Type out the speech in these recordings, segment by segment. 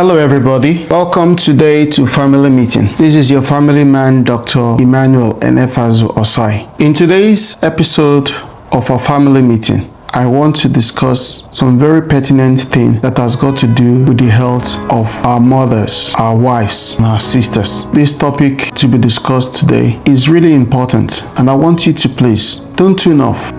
Hello everybody, welcome today to Family Meeting. This is your family man, Dr. Enefazu-Ossai. In today's episode of our family meeting, I want to discuss some very pertinent things that has got to do with the health of our mothers, our wives, and our sisters. This topic to be discussed today is really important, and I want you to please don't tune off.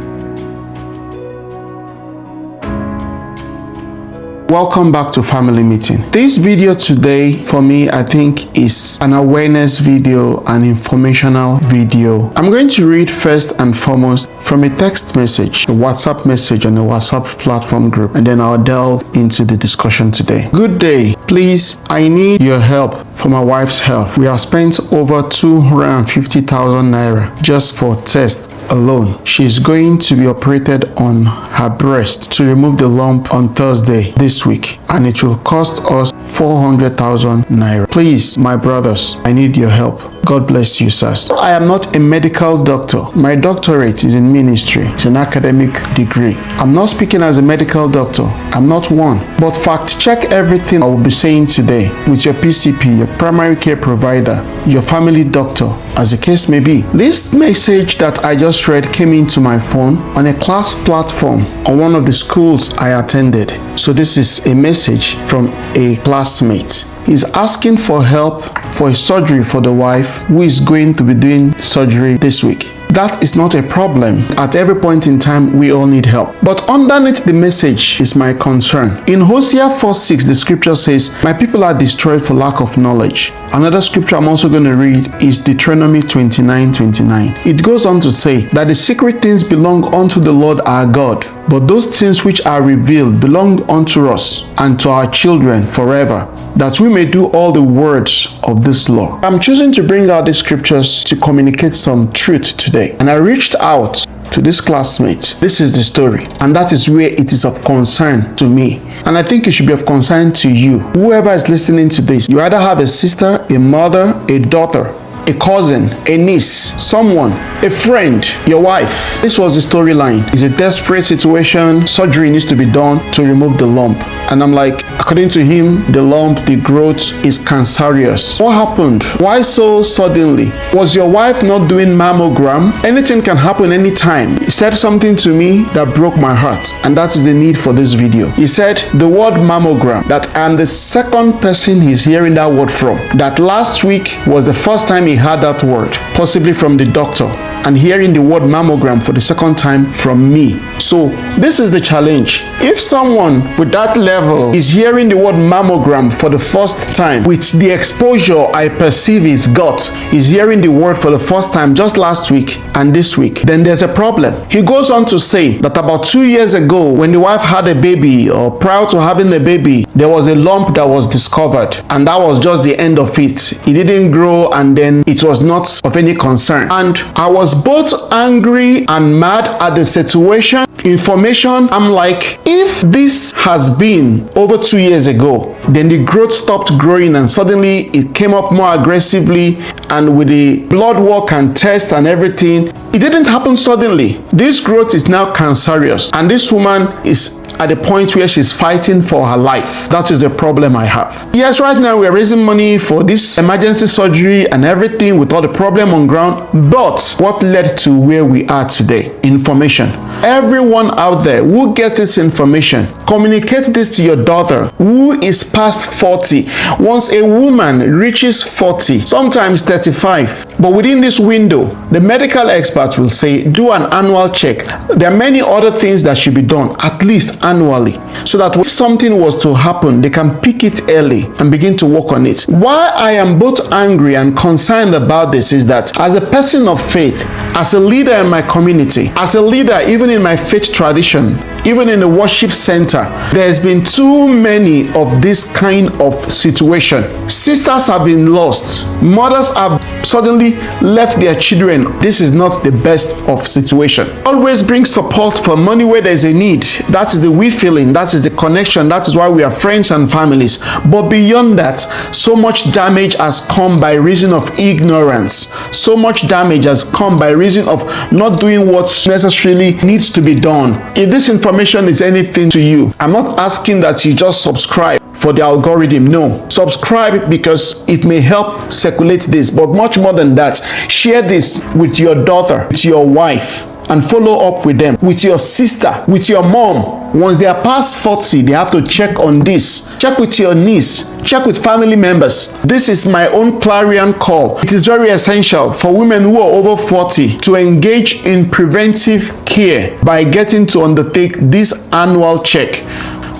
Welcome back to Family Meeting. This video today for me, I think, is an awareness video, an informational video. I'm going to read first and foremost from a text message, a WhatsApp message on a WhatsApp platform group, and then I'll delve into the discussion today. Good day. Please, I need your help for my wife's health. We have spent over 250,000 naira just for tests alone. She's going to be operated on her breast to remove the lump on Thursday this week, and it will cost us 400,000 naira. Please, my brothers, I need your help. God bless you, sirs. I am not a medical doctor. My doctorate is in ministry. It's an academic degree. I'm not speaking as a medical doctor. I'm not one. But fact check everything I will be saying today with your PCP, your primary care provider, your family doctor, as the case may be. This message that I just read came into my phone on a class platform on one of the schools I attended. So this is a message from a classmate. He's asking for help for a surgery for the wife who is going to be doing surgery this week. That is not a problem. At every point in time, we all need help. But underneath the message is my concern. In Hosea 4:6, the scripture says, "My people are destroyed for lack of knowledge." Another scripture I'm also going to read is Deuteronomy 29:29. It goes on to say that the secret things belong unto the Lord our God, but those things which are revealed belong unto us and to our children forever, that we may do all the words of this law. I'm choosing to bring out these scriptures to communicate some truth today. And I reached out to this classmate. This is the story, and that is where it is of concern to me. And I think it should be of concern to you. Whoever is listening to this, you either have a sister, a mother, a daughter, a cousin, a niece, someone, a friend, your wife. This was the storyline. It's a desperate situation. Surgery needs to be done to remove the lump. And I'm like, according to him, the lump, the growth is cancerous. What happened? Why so suddenly? Was your wife not doing mammogram? Anything can happen anytime. He said something to me that broke my heart, and that is the need for this video. He said the word mammogram, that I'm the second person he's hearing that word from. That last week was the first time he heard that word, possibly from the doctor, and hearing the word mammogram for the second time from me. So this is the challenge. If someone with that level is hearing the word mammogram for the first time, with the exposure I perceive he's got, is hearing the word for the first time just last week and this week, then there's a problem. He goes on to say that about 2 years ago, when the wife had a baby, or prior to having the baby, there was a lump that was discovered, and that was just the end of it. It didn't grow, and then it was not of any concern. And I was both angry and mad at the situation. Information, I'm like, if this has been over 2 years ago, then the growth stopped growing and suddenly it came up more aggressively, and with the blood work and test and everything, it didn't happen suddenly. This growth is now cancerous, and this woman is at the point where she's fighting for her life. That is the problem I have. Yes, right now we're raising money for this emergency surgery and everything with all the problem on ground, but what led to where we are today? Information. Everyone out there who gets this information, communicate this to your daughter who is past 40. Once a woman reaches 40, sometimes 35, but within this window, the medical experts will say, do an annual check. There are many other things that should be done, at least annually, so that if something was to happen, they can pick it early and begin to work on it. Why I am both angry and concerned about this is that as a person of faith, as a leader in my community, as a leader even in my faith tradition, even in the worship center, there's been too many of this kind of situation. Sisters have been lost. Mothers have suddenly left their children. This is not the best of situation. Always bring support for money where there's a need. That is the we feeling. That is the connection. That is why we are friends and families. But beyond that, so much damage has come by reason of ignorance. So much damage has come by reason of not doing what necessarily needs to be done. If this information is anything to you, I'm not asking that you just subscribe for the algorithm. No. Subscribe because it may help circulate this. But much more than that, share this with your daughter, with your wife, and follow up with them, with your sister, with your mom. Once they are past 40, they have to check on this. Check with your niece. Check with family members. This is my own clarion call. It is very essential for women who are over 40 to engage in preventive care by getting to undertake this annual check,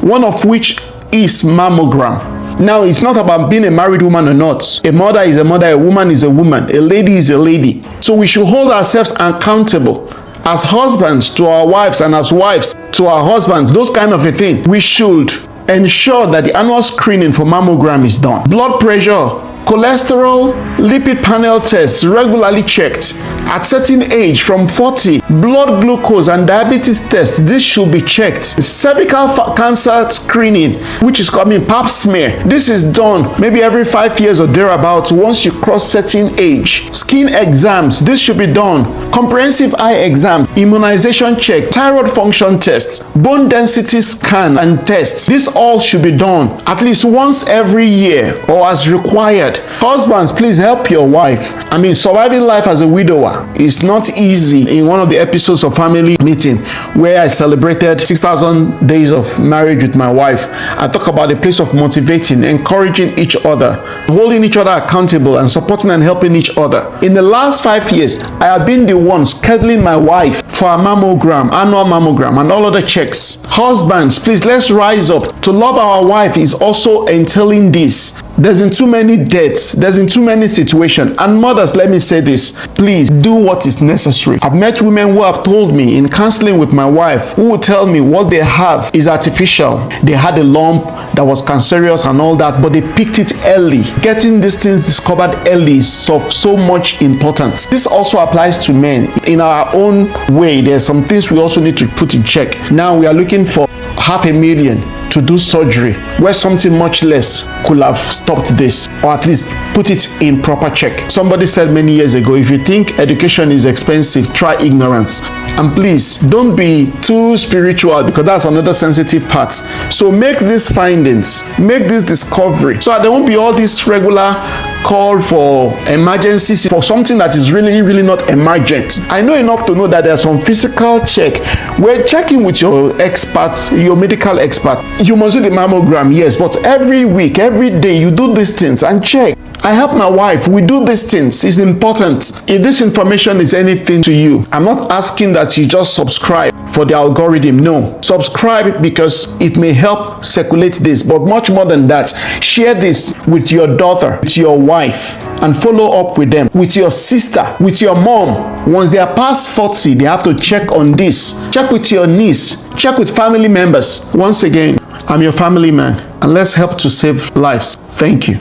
one of which is mammogram. Now, it's not about being a married woman or not. A mother is a mother, a woman is a woman, a lady is a lady. So we should hold ourselves accountable as husbands to our wives and as wives to our husbands, those kind of a thing. We should ensure that the annual screening for mammogram is done. Blood pressure, cholesterol, lipid panel tests regularly checked. At certain age, from 40, blood glucose and diabetes tests, this should be checked. Cervical cancer screening, which is called pap smear, this is done maybe every 5 years or thereabouts once you cross certain age. Skin exams, this should be done. Comprehensive eye exam, immunization check, thyroid function tests, bone density scan and tests, this all should be done at least once every year or as required. Husbands, please help your wife. Surviving life as a widower is not easy. In one of the episodes of Family Meeting where I celebrated 6,000 days of marriage with my wife, I talk about the place of motivating, encouraging each other, holding each other accountable, and supporting and helping each other. In the last 5 years, I have been the one scheduling my wife for a mammogram, annual mammogram, and all other checks. Husbands, please, let's rise up. To love our wife is also entailing this. There's been too many deaths. There's been too many situations. And mothers, let me say this. Please do what is necessary. I've met women who have told me in counseling with my wife, who will tell me what they have is artificial. They had a lump that was cancerous and all that, but they picked it early. Getting these things discovered early is of so much importance. This also applies to men. In our own way, there's some things we also need to put in check. Now we are looking for $500,000 to do surgery, where something much less could have stopped this, or at least put it in proper check. Somebody said many years ago, if you think education is expensive, try ignorance. And please, don't be too spiritual, because that's another sensitive part. So make these findings, make this discovery, so that there won't be all this regular call for emergencies for something that is really not emergent. I know enough to know that there's some physical check. We're checking with your experts, your medical expert. You must do the mammogram, yes, but every week, every day, you do these things and check. I help my wife. We do these things. It's important. If this information is anything to you, I'm not asking that you just subscribe for the algorithm. No. Subscribe because it may help circulate this. But much more than that, share this with your daughter, with your wife, and follow up with them, with your sister, with your mom. Once they are past 40, they have to check on this. Check with your niece. Check with family members. Once again, I'm your family man, and let's help to save lives. Thank you.